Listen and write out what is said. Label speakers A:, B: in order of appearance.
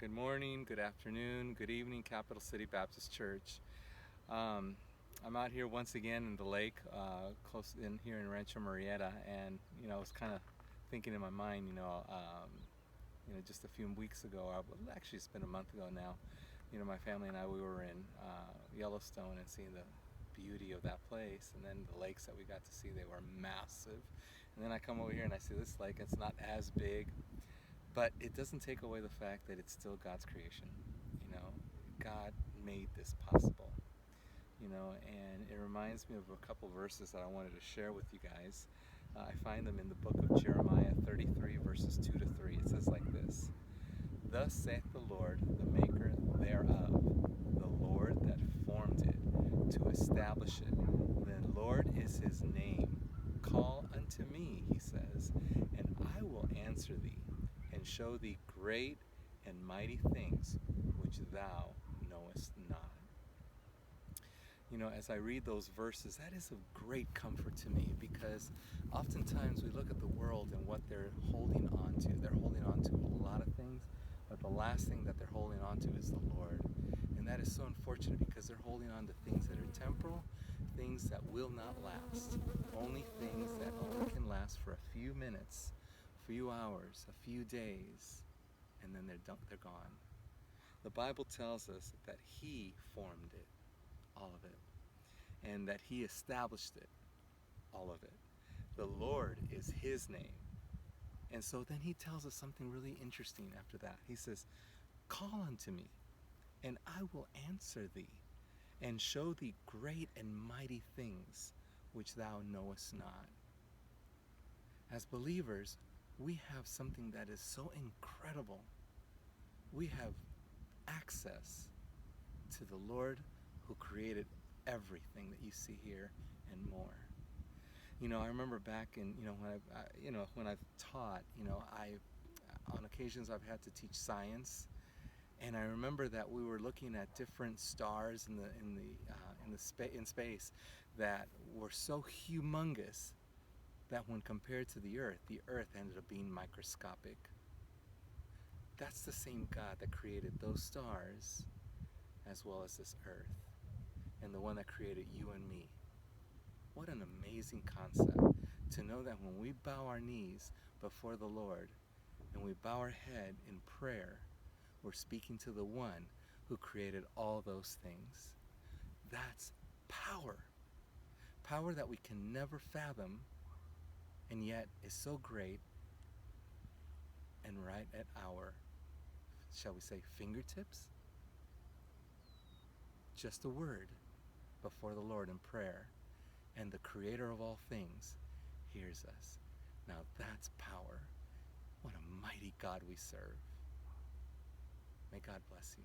A: Good morning, good afternoon, good evening, Capital City Baptist Church. I'm out here once again in the lake, close in here in Rancho Murrieta, and I was kind of thinking in my mind, just a few weeks ago, actually it's been a month ago now. My family and I, we were in Yellowstone and seeing the beauty of that place, and then the lakes that we got to see, they were massive. And then I come over here and I see this lake. It's not as big, but it doesn't take away the fact that it's still God's creation. God made this possible. And it reminds me of a couple verses that I wanted to share with you guys. I find them in the book of Jeremiah 33, verses 2 to 3. It says like this: "Thus saith the Lord, the maker thereof, the Lord that formed it, to establish it. The Lord is his name. Call unto me," he says, "and I will answer thee, and show thee great and mighty things which thou knowest not." As I read those verses, that is of great comfort to me, because oftentimes we look at the world and what they're holding on to. They're holding on to a lot of things, but the last thing that they're holding on to is the Lord. And that is so unfortunate, because they're holding on to things that are temporal, things that will not last. Only things that only can last for a few minutes, a few hours, a few days, and then they're gone. The Bible tells us that he formed it, all of it, and that he established it, all of it. The Lord is his name. And so then he tells us something really interesting after that. He says, "Call unto me, and I will answer thee, and show thee great and mighty things which thou knowest not." As believers, we have something that is so incredible. We have access to the Lord who created everything that you see here and more. I remember back in when I've taught, on occasions I've had to teach science, and I remember that we were looking at different stars in space that were so humongous that when compared to the Earth ended up being microscopic. That's the same God that created those stars as well as this earth, and the one that created you and me. What an amazing concept to know that when we bow our knees before the Lord and we bow our head in prayer, we're speaking to the one who created all those things. That's power. Power that we can never fathom, and yet is so great and right at our, shall we say, fingertips? Just a word before the Lord in prayer, and the creator of all things hears us. Now that's power. What a mighty God we serve. May God bless you.